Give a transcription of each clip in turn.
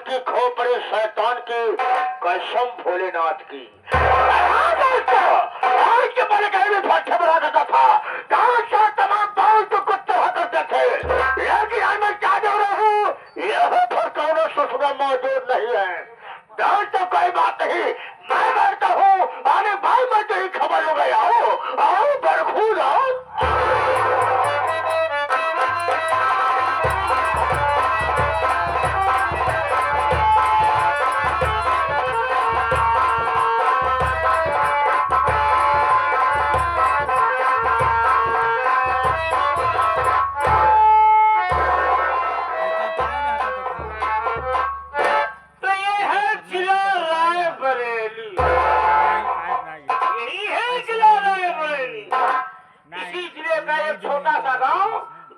की खोपड़ी शैतान की कसम भोलेनाथ की। आज के बड़े घर में भट्टे बना करता था, गाँव से तमाम गाँव को कुत्ते होकर थे, लेकिन आज मैं क्या देख रहा हूँ, यहाँ पर कौन ससुरा मौजूद नहीं है। गाँव तो कोई बात नहीं, मैं बैठता हूँ, अरे भाई मैं तो ही खबर हो गया हूँ, आओ बरखूद आओ। छोटा सा गांव,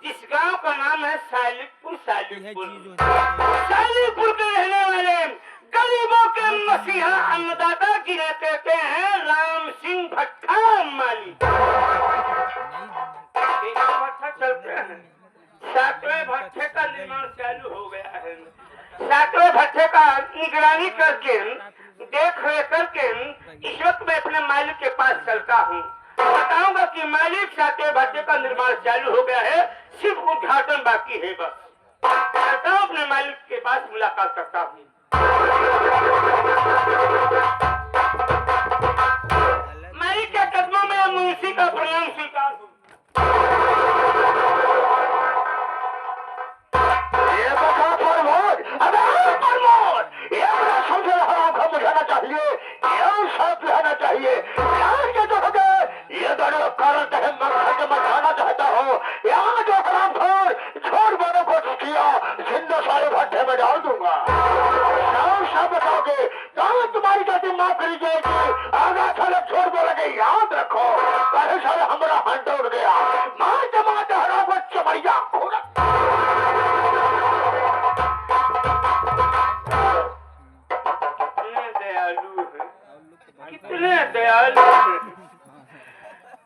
जिस गांव का नाम है सालिकपुर। सालिकपुर के रहने वाले गरीबों के मसीहा अन्नदाता जिन्हें कहते हैं राम सिंह भट्टा माली। भट्टा चलते हैं, सातवें भट्टे का निर्माण चालू हो गया है। सातवें भट्टे का निगरानी करके, देख रेख करके इस वक्त मैं अपने मालिक के पास चलता हूँ। बताऊंगा कि मालिक सातवें भट्टे का निर्माण चालू हो गया है, सिर्फ उद्घाटन बाकी है। बस चलता हूँ, अपने मालिक के पास मुलाकात करता हूँ। मालिक के कदमों में मुंशी का प्रणाम स्वीकार हूँ। ये बता प्रमोद, अबे प्रमोद, ये बड़ा समझ रहा हूँ, मुझाना चाहिए, ये सब रहना चाहिए। यार के जो हो गए, ये दोनों कारण है, मैं जाना चाहता हूँ। यहाँ जो हराम खोर छोड़ बड़ों को किया, जिंदा सारे भट्टे में डाल दूंगा। सब बताओगे, कहाँ तुम्हारी जाति माफ करी जाएगी। आगा साले छोड़ बोलोगे, याद रखो, कहे साले हमारा हंट उड़ गया, मारते मारते हरा को चमड़िया होगा। कितने दयालु है, कितने दयालु है,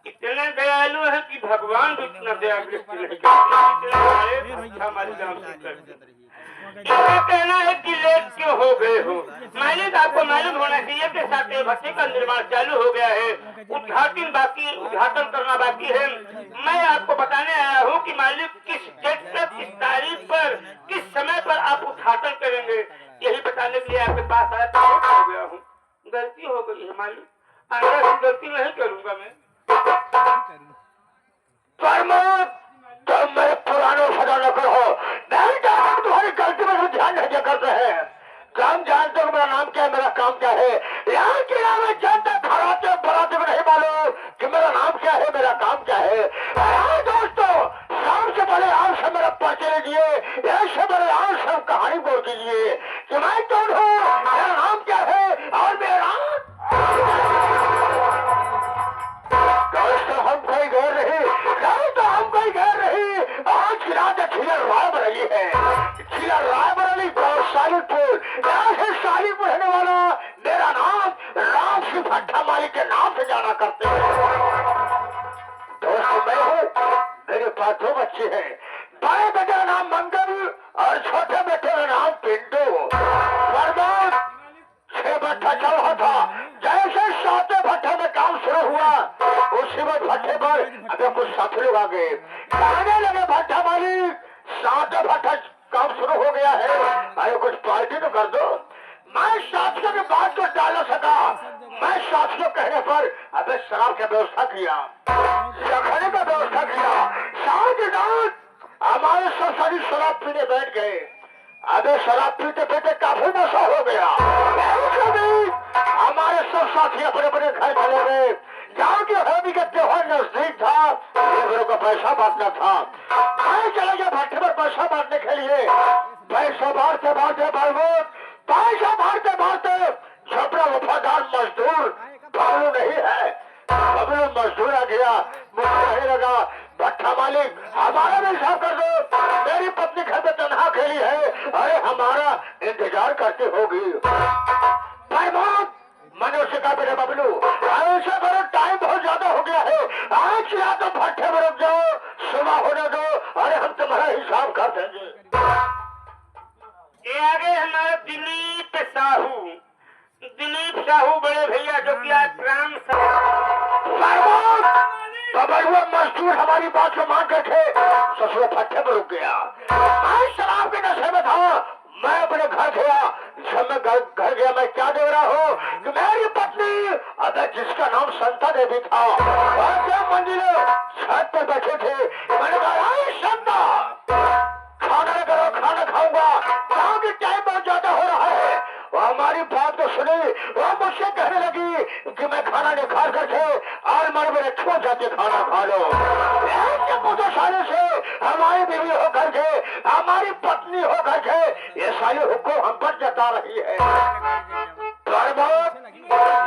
इतने दयालु है कि भगवान भी इतना दया दृष्टि नहीं करते। हमारी जान करते, इनका कहना है कि लेट क्यों हो गए हो। मालिक आपको मालूम होना चाहिए कि सातवें भट्टे का निर्माण चालू हो गया है, उद्घाटन करना बाकी है। मैं आपको बताने आया हूँ कि मालिक किस डेट पर, किस तारीख पर, किस समय पर आप उद्घाटन करेंगे, यही बताने के लिए आपके पास आया था। हो गया हूँ, गलती हो गई है मालिक, आगे से गलती नहीं करूंगा मैं। तुम मेरे पुराने सजा न करो, तुम्हारी गलती में ध्यान नहीं करते हैं। काम जानते हो मेरा नाम क्या है, मेरा काम क्या है। यहाँ के नाम जानते खड़ाते बराते में नहीं मालूम कि मेरा नाम क्या है, मेरा काम क्या है। दोस्तों, शाम से पहले आप सब मेरा परिचय लीजिए, ऐसे बड़े आप सब कहानी बोल दीजिए कि मैं कौन हूँ, मेरा नाम क्या है और मेरा दोस्तों हम कोई गैर नहीं, तो हम कोई गैर नहीं। आज की रात खिलर रायबरेली है, खिलर रायबरेली सालिकपुर, यहाँ से सालिकपुर रहने वाला मेरा नाम राम सिंह भट्टा माली के नाम से जाना करते हैं। दोस्तों मैं हूँ, मेरे पास दो बच्चे हैं, बड़े बेटे का नाम मंगल और छोटे बेटे का नाम पिंटू। बर्बाद 6 भट्टा चल रहा था, जैसे सातवें भट्टे में काम शुरू हुआ, उसी में भट्टे पर अगर कुछ साथी लोग आ गए, कहने लगे भट्टा मालिक सातवें भट्टा काम शुरू हो गया है, अरे कुछ पार्टी तो कर दो। मैं साथियों की बात को टाल न सका, मैं साथियों कहने पर अबे शराब की व्यवस्था किया, रखने का व्यवस्था किया। साथ ही साथ हमारे सब सारी शराब पीने बैठ गए। अबे शराब पीते पीते काफी नशा हो गया। हमारे सब साथी अपने अपने घर चले गए। गाँव के होली का त्योहार नजदीक था, लेबरों का पैसा बांटना था। मैं चले गया भट्टे पर पैसा बांटने के लिए। पैसा बांटते बांटते बलबूत, पैसा बांटते बांटते छपरा वफादार मजदूर बबलू नहीं है, बबलू मजदूर आ गया। मुझे कहने लगा भट्टा मालिक हमारा भी हिसाब कर दो, मेरी पत्नी घर में तनहा खेली है, अरे हमारा इंतजार करती होगी। मैंने उससे कहा मेरे बबलू ऐसा करो, टाइम बहुत ज्यादा हो गया है, आज या तो भट्टे में रुक जाओ, सुबह होने दो, अरे हम तुम्हारा हिसाब कर देंगे। ये आगे हमारे दिलीप साहू बड़े भैया जो कि आज राम बबलुआ मजदूर हमारी बात को मान कर थे ससुर फट्टे पर रुक गया। मैं शराब के नशे में था। मैं अपने घर गया। जब मैं घर गया मैं क्या देख रहा हूँ कि मेरी पत्नी अबे जिसका नाम संता देवी था मंजिले छत पर बैठे थे। मैंने कहा संता खाना न करो खाना खाऊंगा क्योंकि टाइम बहुत ज्यादा हो रहा है। वो हमारी बात को सुनी। वो मुझसे कहने लगी कि मैं खाना नहीं खा करके अलमारी में छो जाके खाना खा लो। मुझे साले से हमारी बीवी होकर के हमारी पत्नी होकर के ये सारी हुक्म हम पर जता रही है।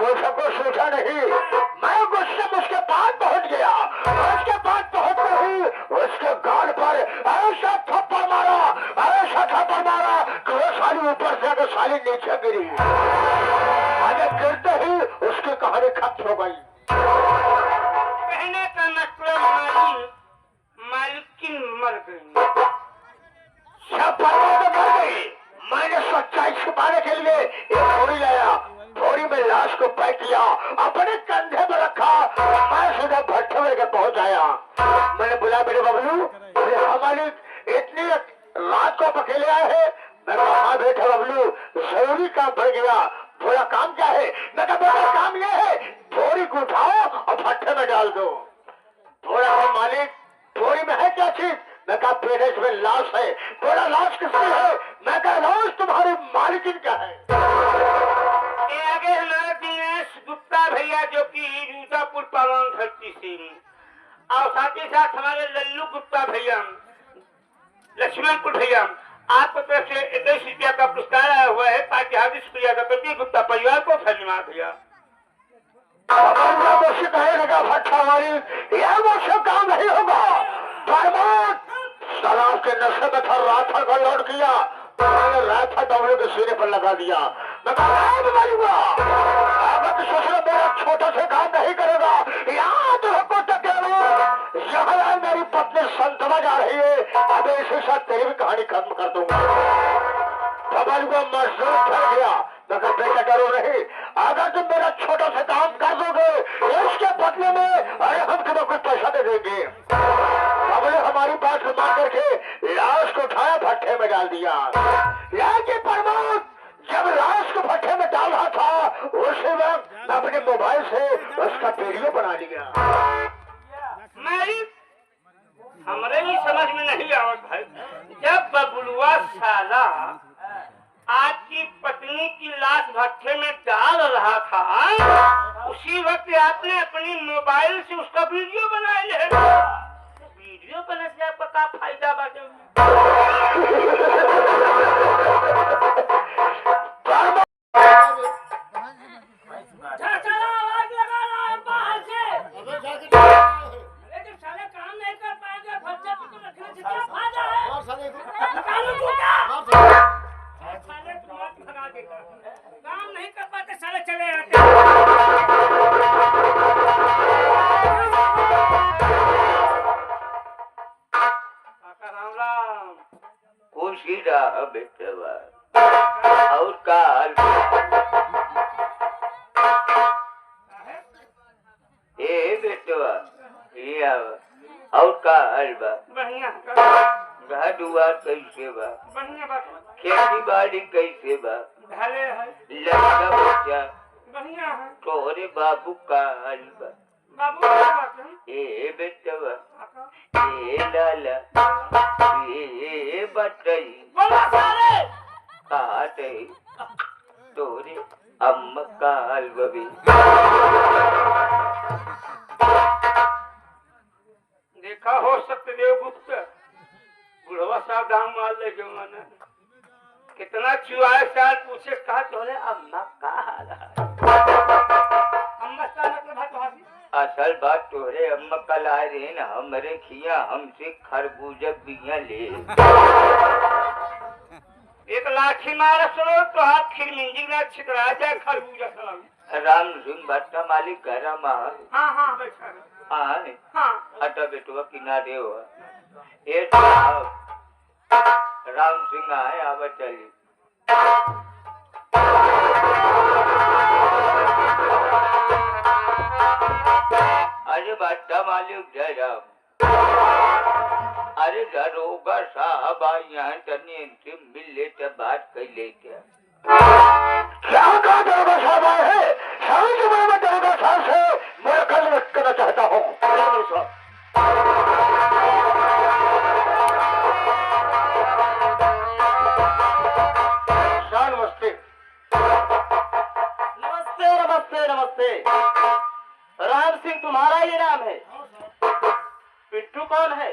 वो सबको सोचा नहीं। मैं गुस्से में उसके पास पहुंच गया। उसके पास पहुंच ही उसके गाल पर ऐसा थप्पड़ मारा कि वो साली ऊपर से आगे साली नीचे गिरी। आगे गिरते ही उसकी कहानी खत्म हो गई। कहने का मतलब मालकिन मर गई। सब बर्बाद कर गई। मैंने सच्चाई छुपाने के लिए एक बोरी लाया। बोरी में लाश को पैक किया अपने कंधे में रखा। मैं सीधा भट्टे में पहुंच आया। मैंने बोला बेटे बबलू हमारी इतनी रात को अकेले आए हैं। मैं कहा बेटा बबलू जरूरी काम पड़ गया। थोड़ा काम क्या है? मैं कहा बेटा काम यह है बोरी को उठाओ और भट्टे में डाल दो। थोड़ा मालिक बोरी में है क्या चीज? मैं कहा पेड़ में लाश है। थोड़ा लाश किसकी है? मैं कहा लाश तुम्हारी मालिकिन का है। ये आगे हमारे दिनेश गुप्ता भैया जो कि रूदापुर पावन धरती सिंह और साथ ही साथ हमारे लल्लू गुप्ता भैया लक्ष्मणपुर भैया आपको तरफ से 21 रुपया का पुरस्कार आया हुआ है। पार्टी हार्दिक शुक्रिया प्रति गुप्ता परिवार को धन्यवाद भैया। कहे लगा भट्टा हमारी यह वो काम नहीं होगा। शराब के नशे में था राथा का लौट किया। मैंने राथा डबले के सीने पर लगा दिया। मैं मेरा छोटा से काम नहीं करेगा। यहाँ मेरी पत्नी संतवा जा रही है। अब इसी साथ तेरी भी कहानी खत्म कर दूंगा। बबलुआ मजदूर ठहर गया। मगर बेटा डरो नहीं। अगर तुम मेरा छोटा सा काम कर दोगे इसके बदले में अरे हम तुम्हें कुछ पैसा दे देंगे। हमने हमारी बात मान करके लाश को उठाया भट्टे में डाल दिया। लेकिन प्रमोद जब लाश को भट्टे में डाल रहा था उसी वक्त अपने मोबाइल से उसका वीडियो बना लिया। हमारे ही समझ में नहीं आवत भाई। जब बबलुआ साला आपकी पत्नी की लाश भट्टे में डाल रहा था उसी वक्त आपने अपनी मोबाइल से उसका वीडियो बना लिया। वीडियो बनने से आपका क्या फायदा बाटे? आवाज लगा रहा है बाहर से। साले काम नहीं कर पाएंगे बच्चे को रखने से क्या फायदा है? साले तुम्हारा भगा देगा। काम नहीं कर पाते साले चले आते। खुशीदा बेटवा और काल ए बेटवा ये और काल बा बढ़िया। घर दुआर कैसे बा? बढ़िया बा। खेती बाड़ी कैसे बा? ढले है। लड़का बच्चा बढ़िया है। तोरे बाबू काल बा? बाबू ए बेटवा ए लाला ए बटई काटे तोरे अम्मा काल बबी। देखा हो सत्यदेव गुप्त बुढ़वा साहब दाम मार ले जमाना कितना चुआए साल पूछे कहा तोरे अम्मा का हाल है। अम्मा का मतलब है तो असल बात तोरे अम्मा कल आए रहे न हमरे खिया हमसे खरबूजा बिया ले एक लाठी मार सुनो तो हाथ खिर मिंजी ना छितरा जाए खरबूजा सलाम। राम सिंह भट्टा मालिक गरम हाँ हाँ बैठा हाँ हटा बेटवा किनारे हो। राम सिंह आए आवा चली अरे बट्टा मालिक जरा, अरे दरोगा साहब यहाँ तनी इनसे मिल लेते बात कर लेते। क्या कहा दरोगा साहब आए हैं? सारी जुम्मे में दरोगा साहब से मुलाकात करना चाहता हूँ। नमस्ते नमस्ते नमस्ते नमस्ते। राम सिंह तुम्हारा ही नाम है? पिट्ठू कौन है?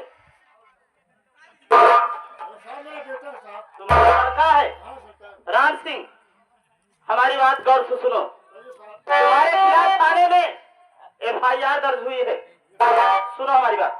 तुम्हारा लड़का है राम सिंह। हमारी बात गौर से सुनो। तुम्हारे खिलाफ थाने में FIR दर्ज हुई है। सुनो हमारी बात।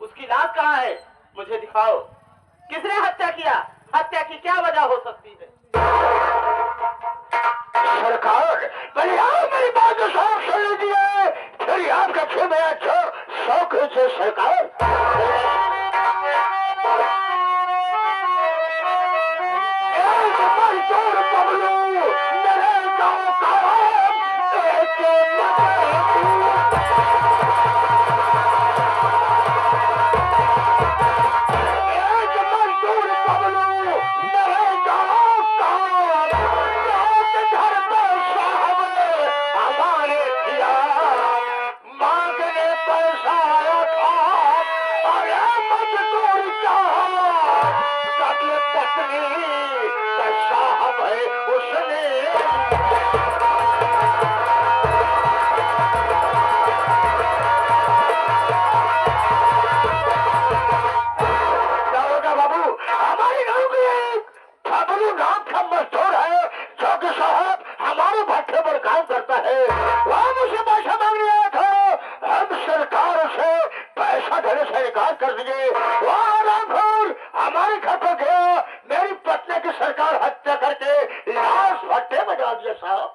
उसकी लाश कहाँ है? मुझे दिखाओ। किसने हत्या किया? हत्या की क्या वजह हो सकती है? सरकार, पहले आप मेरी बात को शौक सुन लीजिए, फिर आपका फिर मैं अच्छा शौक से सरकार। एक मजदूर बबलू मेरे गाँव का एक मजदूर बबलू मेरे गाँव का घर पर साहब हमारे किया मांगने पैसा आया था। अरे मजदूर चाहा कबल पत्नी का साहब है उसने। बाबू हमारी गाँव की एक बबलू नाम का मजदूर है जो कि साहब हमारे भट्टे पर काम करता है। वह मुझे पैसा मांगने आया था। हम सरकार से पैसा देने से इनकार कर दिए। वह रामपुर हमारे घर पर गया, मेरी पत्नी की सरकार हत्या करके लाश भट्टे में डाल दिया साहब।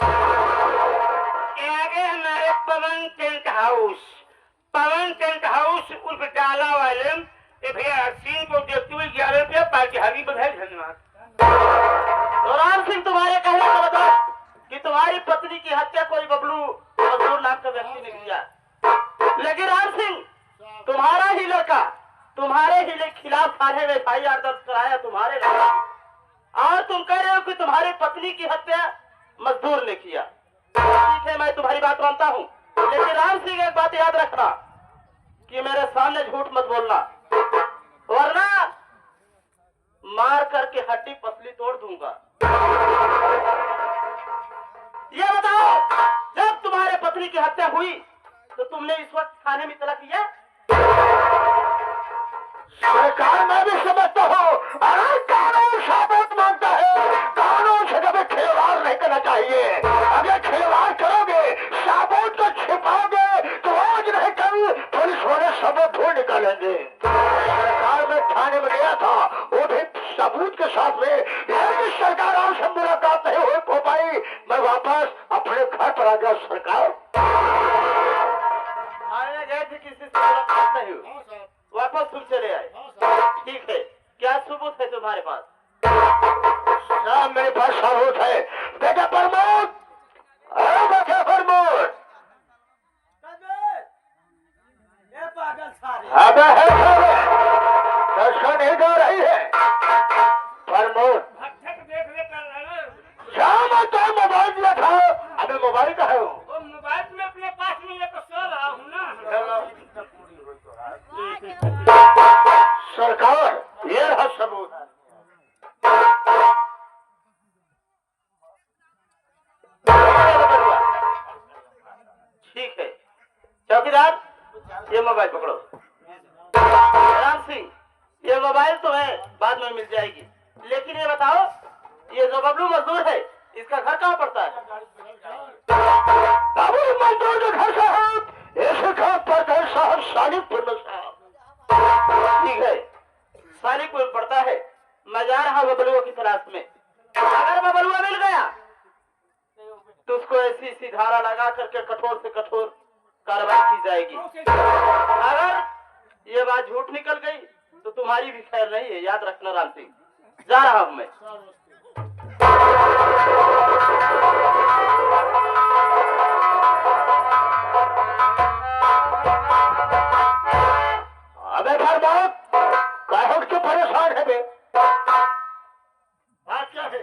आगे हमारे पवन टेंट हाउस उर्फ डाला वाले सिंह को देखते हुए 11 रुपया पार्टी हावी बधाई धन्यवाद। तो राम सिंह तुम्हारे कहने का मतलब कि तुम्हारी पत्नी की हत्या कोई बबलू मजदूर नाम का व्यक्ति ने किया। लेकिन राम सिंह तुम्हारा ही लड़का तुम्हारे ही खिलाफ थाने में FIR दर्ज कराया तुम्हारे लड़का, और तुम कह रहे हो कि तुम्हारी पत्नी की हत्या मजदूर ने किया। ठीक है, मैं तुम्हारी बात मानता हूँ, लेकिन राम सिंह एक बात याद रखना कि मेरे सामने झूठ मत बोलना, वरना मार करके हड्डी पसली तोड़ दूंगा। ये बताओ, जब तुम्हारे पत्नी की हत्या हुई तो तुमने इस वक्त थाने में इतला किया? सरकार मैं भी समझता हूँ, अरे कानून साबित मानता है, कानून से कभी खिलवाड़ नहीं करना चाहिए। अगर खिलवाड़ करोगे, साबुत को छिपाओगे तो आज नहीं कल पुलिस वाले सबूत ढूंढ निकालेंगे। सरकार में थाने में गया था, वो भी सबूत के साथ में, लेकिन सरकार आपसे मुलाकात नहीं हो पाई। मैं वापस अपने घर पर आ गया। सरकार थाने गए थे, किसी से मुलाकात नहीं हुई, वापस तुम चले आए। ठीक है, क्या सबूत है तुम्हारे पास? साहब मेरे पास सबूत है। बेटा प्रमोद, अरे बेटा प्रमोद, अबे है दर्शन नहीं दे रही है। प्रमोद सरकार, ये रहा सबूत। ठीक है चौकीदार, ये मोबाइल पकड़ो। राम सिंह, ये मोबाइल तो है, बाद में मिल जाएगी, लेकिन ये बताओ, ये जो बबलू मजदूर है, इसका घर कहाँ पड़ता है? बबलू मजदूर के घर से है, ऐसे घर पड़ता है साहब सालिकपुर में साहब। ठीक है, सालिकपुर में पड़ता है। मैं जा रहा बबलुओं की तलाश में। अगर बबलुआ मिल गया तो उसको ऐसी सी धारा लगा करके कठोर से कठोर कार्रवाई की जाएगी। अगर ये बात झूठ निकल गई तो तुम्हारी भी खैर नहीं है, याद रखना राम सिंह। जा रहा हूं मैं। अबे फरमान, कहो क्यों परेशान है बे? बात क्या है?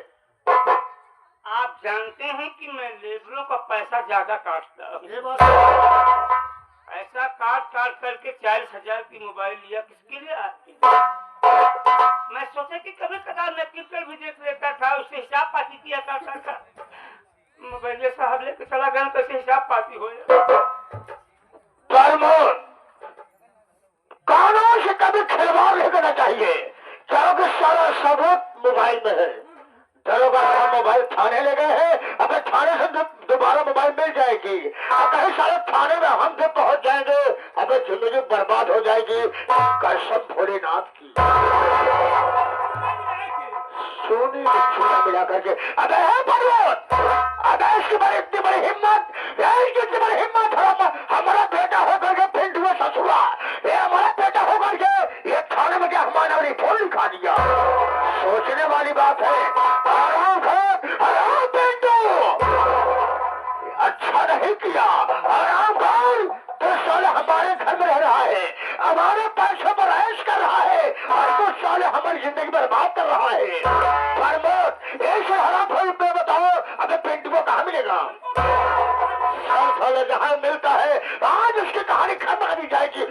आप जानते हैं कि मैं लेबरों का पैसा ज्यादा काटता हूँ। ऐसा काट काट करके 40,000 की मोबाइल लिया, किसके लिए? आपके। मैं सोचा कि कभी कदार मैं क्रिकेट भी देख लेता था, उससे हिसाब पाती किया करता था। मोबाइल साहब लेके चला गया, कैसे हिसाब पाती हो? कानून से कभी खिलवाड़ नहीं करना चाहिए, क्योंकि सारा सबूत मोबाइल में है। दरोगा साहब मोबाइल थाने ले गए हैं, अबे थाने से दोबारा मोबाइल मिल जाएगी। अब कहीं सारे थाने में हम से पहुंच जाएंगे, अबे जिंदगी बर्बाद हो जाएगी। कसम भोलेनाथ की, सोने में चूना मिला करके। अबे है पर्वत, अबे इसकी बड़ी इतनी बड़ी हिम्मत, इतनी बड़ी हिम्मत, हमारा बेटा होकर के पिंड हुआ ससुरा, ये हमारा बेटा होकर के ये थाने में क्या हमारा अपनी फोन लिखा दिया। सोचने वाली बात है। अच्छा नहीं किया, आराम कर। तो साले हमारे घर में रह रहा है, हमारे पैसों पर ऐश कर रहा है, और तो साले हमारी जिंदगी बर्बाद कर रहा है। फरमोत, ऐसे हराम खोल पे बताओ, अबे पिंटू को कहाँ मिलेगा? साले जहाँ मिलता है आज उसकी कहानी खत्म कर दी जाएगी।